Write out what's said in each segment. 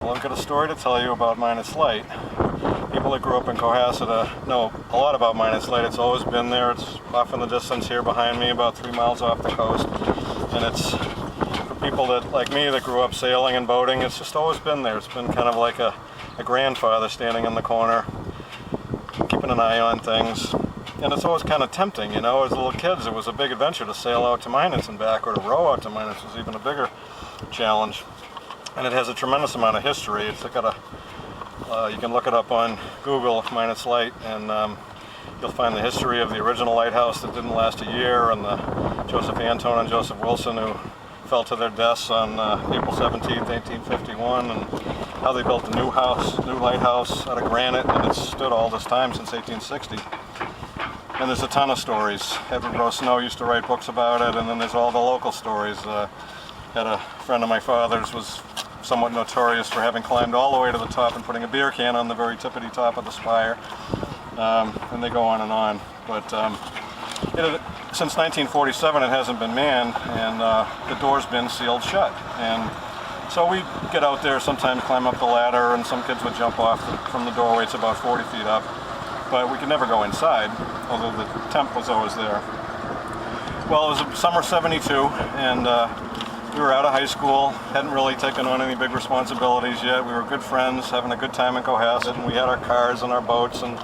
Well, I've got a story to tell you about Minot's Light. People that grew up in Cohasset know a lot about Minot's Light. It's always been there. It's off in the distance here behind me, about 3 miles off the coast. And it's for people that, like me, that grew up sailing and boating, it's just always been there. It's been kind of like a grandfather standing in the corner, keeping an eye on things. And it's always kind of tempting, you know. As little kids, it was a big adventure to sail out to Minot's and back, or to row out to Minot's was even a bigger challenge. And it has a tremendous amount of history. It's got a, you can look it up on Google, Minot's Light, and you'll find the history of the original lighthouse that didn't last a year, and the Joseph Anton and Joseph Wilson who fell to their deaths on April 17th, 1851, and how they built the new lighthouse out of granite, and it's stood all this time since 1860. And there's a ton of stories. Edward Rowe Snow used to write books about it, and then there's all the local stories. Had a friend of my father's was somewhat notorious for having climbed all the way to the top and putting a beer can on the very tippity top of the spire. And they go on and on. But since 1947 it hasn't been manned, and the door's been sealed shut. And so we get out there, sometimes climb up the ladder, and some kids would jump off from the doorway. It's about 40 feet up. But we could never go inside, although the temp was always there. Well, it was summer '72, and we were out of high school, hadn't really taken on any big responsibilities yet. We were good friends, having a good time in Cohasset, and we had our cars and our boats, and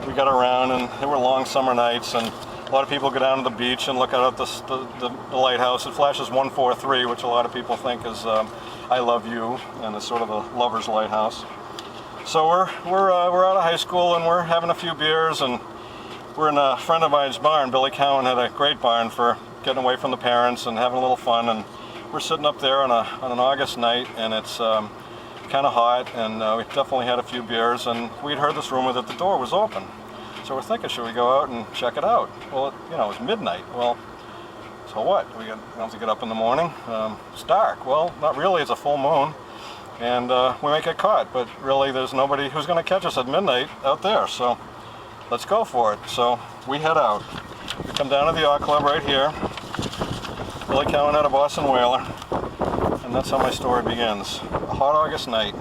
we got around, and there were long summer nights, and a lot of people go down to the beach and look out at the lighthouse. It flashes 143, which a lot of people think is I Love You, and it's sort of a lover's lighthouse. So we're out of high school, and we're having a few beers, and we're in a friend of mine's barn. Billy Cowan had a great barn for getting away from the parents and having a little fun, and we're sitting up there on an August night, and it's kind of hot, and we definitely had a few beers, and we'd heard this rumor that the door was open. So we're thinking, should we go out and check it out? Well, it was midnight. Well, so what? We have to get up in the morning. It's dark. Well, not really. It's a full moon. And we might get caught, but really there's nobody who's going to catch us at midnight out there, so let's go for it. So we head out. We come down to the yacht club right here. Billy Cowan had a Boston whaler, and that's how my story begins. A hot August night,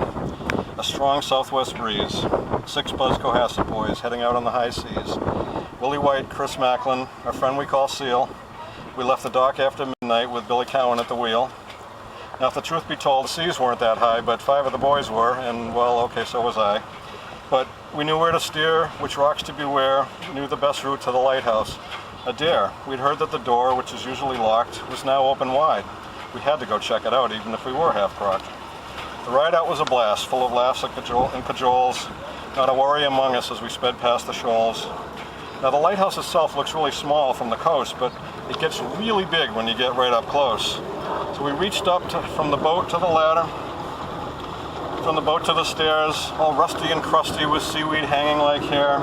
a strong southwest breeze, 6 Buzz Cohasset boys heading out on the high seas. Willie White, Chris Macklin, our friend we call Seal. We left the dock after midnight with Billy Cowan at the wheel. Now, if the truth be told, the seas weren't that high, but 5 of the boys were, and, well, okay, so was I. But we knew where to steer, which rocks to beware, we knew the best route to the lighthouse. A dare. We'd heard that the door, which is usually locked, was now open wide. We had to go check it out, even if we were half-crocked. The ride out was a blast, full of laughs and cajoles, not a worry among us as we sped past the shoals. Now, the lighthouse itself looks really small from the coast, but it gets really big when you get right up close. So we reached up from the boat to the ladder, from the boat to the stairs, all rusty and crusty with seaweed hanging like hair.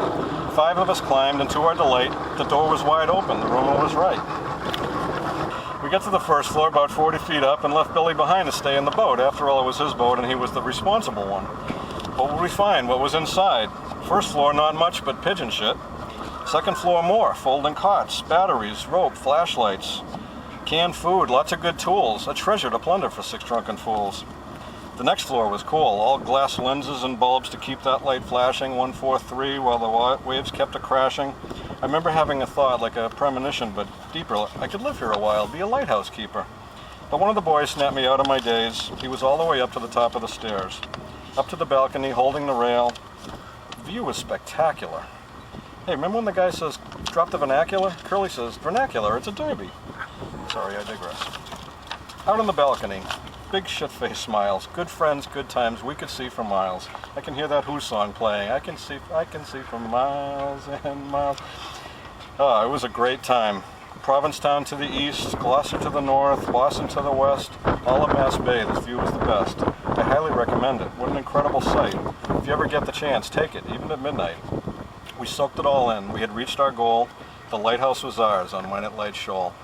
5 of us climbed, and to our delight, the door was wide open. The rumor was right. We got to the first floor, about 40 feet up, and left Billy behind to stay in the boat. After all, it was his boat, and he was the responsible one. What would we find? What was inside? First floor, not much but pigeon shit. Second floor, more. Folding cots, batteries, rope, flashlights, canned food, lots of good tools. A treasure to plunder for 6 drunken fools. The next floor was cool. All glass lenses and bulbs to keep that light flashing, 143, while the waves kept a-crashing. I remember having a thought, like a premonition, but deeper. I could live here a while, be a lighthouse keeper. But one of the boys snapped me out of my daze. He was all the way up to the top of the stairs. Up to the balcony, holding the rail. The view was spectacular. Hey, remember when the guy says, drop the vernacular? Curly says, vernacular, it's a derby. Sorry, I digress. Out on the balcony, big shit-faced smiles, good friends, good times, we could see for miles. I can hear that Who song playing. I can see for miles and miles. It was a great time. Provincetown to the east, Gloucester to the north, Boston to the west, all of Mass Bay. This view was the best. I highly recommend it. What an incredible sight. If you ever get the chance, take it, even at midnight. We soaked it all in. We had reached our goal. The lighthouse was ours on Minot Light Shoal.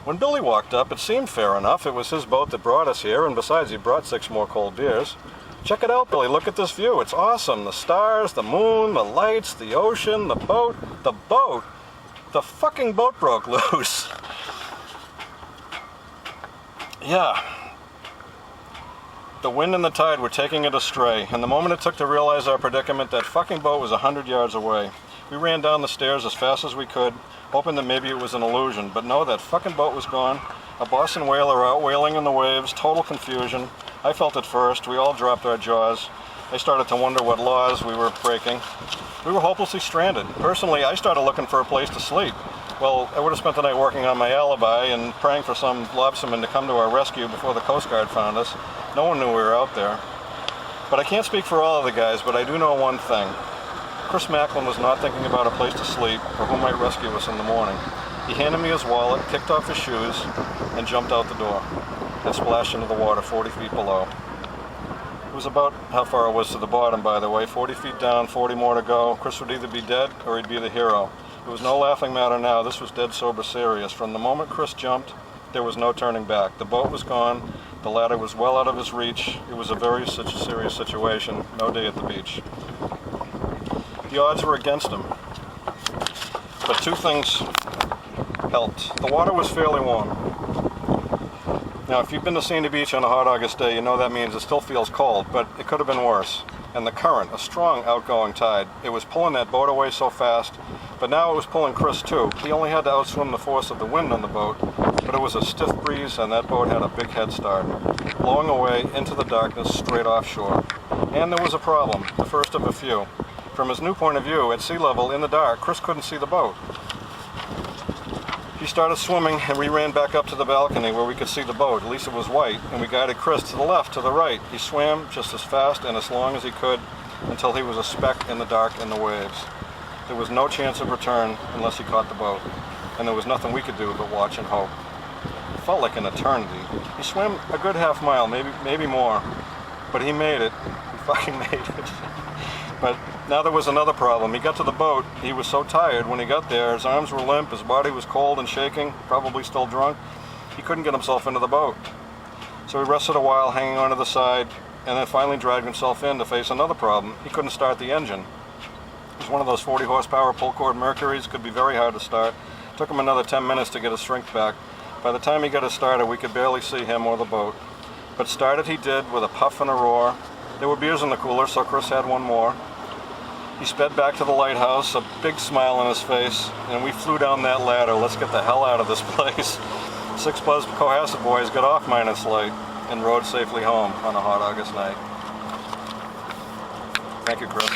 When Billy walked up, it seemed fair enough. It was his boat that brought us here, and besides, he brought 6 more cold beers. Check it out, Billy. Look at this view. It's awesome. The stars, the moon, the lights, the ocean, the boat. The boat? The fucking boat broke loose. Yeah. The wind and the tide were taking it astray, and the moment it took to realize our predicament, that fucking boat was 100 yards away. We ran down the stairs as fast as we could, hoping that maybe it was an illusion, but no, that fucking boat was gone. A Boston whaler out wailing in the waves, total confusion. I felt it first. We all dropped our jaws. I started to wonder what laws we were breaking. We were hopelessly stranded. Personally, I started looking for a place to sleep. Well, I would have spent the night working on my alibi and praying for some lobsterman to come to our rescue before the Coast Guard found us. No one knew we were out there. But I can't speak for all of the guys, but I do know one thing. Chris Macklin was not thinking about a place to sleep or who might rescue us in the morning. He handed me his wallet, kicked off his shoes, and jumped out the door and splashed into the water 40 feet below. It was about how far it was to the bottom, by the way, 40 feet down, 40 more to go. Chris would either be dead or he'd be the hero. It was no laughing matter now. This was dead sober serious. From the moment Chris jumped, there was no turning back. The boat was gone. The ladder was well out of his reach. It was a very serious situation. No day at the beach. The odds were against him. But two things helped. The water was fairly warm. Now, if you've been to Sandy Beach on a hot August day, you know that means it still feels cold, but it could have been worse. And the current, a strong outgoing tide, it was pulling that boat away so fast, but now it was pulling Chris too. He only had to outswim the force of the wind on the boat, but it was a stiff breeze and that boat had a big head start, blowing away into the darkness straight offshore. And there was a problem, the first of a few. From his new point of view, at sea level, in the dark, Chris couldn't see the boat. He started swimming and we ran back up to the balcony where we could see the boat. At least it was white, and we guided Chris to the left, to the right. He swam just as fast and as long as he could until he was a speck in the dark in the waves. There was no chance of return unless he caught the boat, and there was nothing we could do but watch and hope. It felt like an eternity. He swam a good half mile, maybe more, but he made it. He fucking made it. But now there was another problem. He got to the boat. He was so tired when he got there. His arms were limp, his body was cold and shaking, probably still drunk. He couldn't get himself into the boat. So he rested a while hanging onto the side and then finally dragged himself in to face another problem. He couldn't start the engine. It was one of those 40 horsepower pull cord Mercuries, could be very hard to start. It took him another 10 minutes to get his strength back. By the time he got it started, we could barely see him or the boat. But started he did with a puff and a roar. There were beers in the cooler, so Chris had one more. He sped back to the lighthouse, a big smile on his face, and we flew down that ladder. Let's get the hell out of this place. 6 buzzed Cohasset boys got off Minot's Light and rode safely home on a hot August night. Thank you, Chris.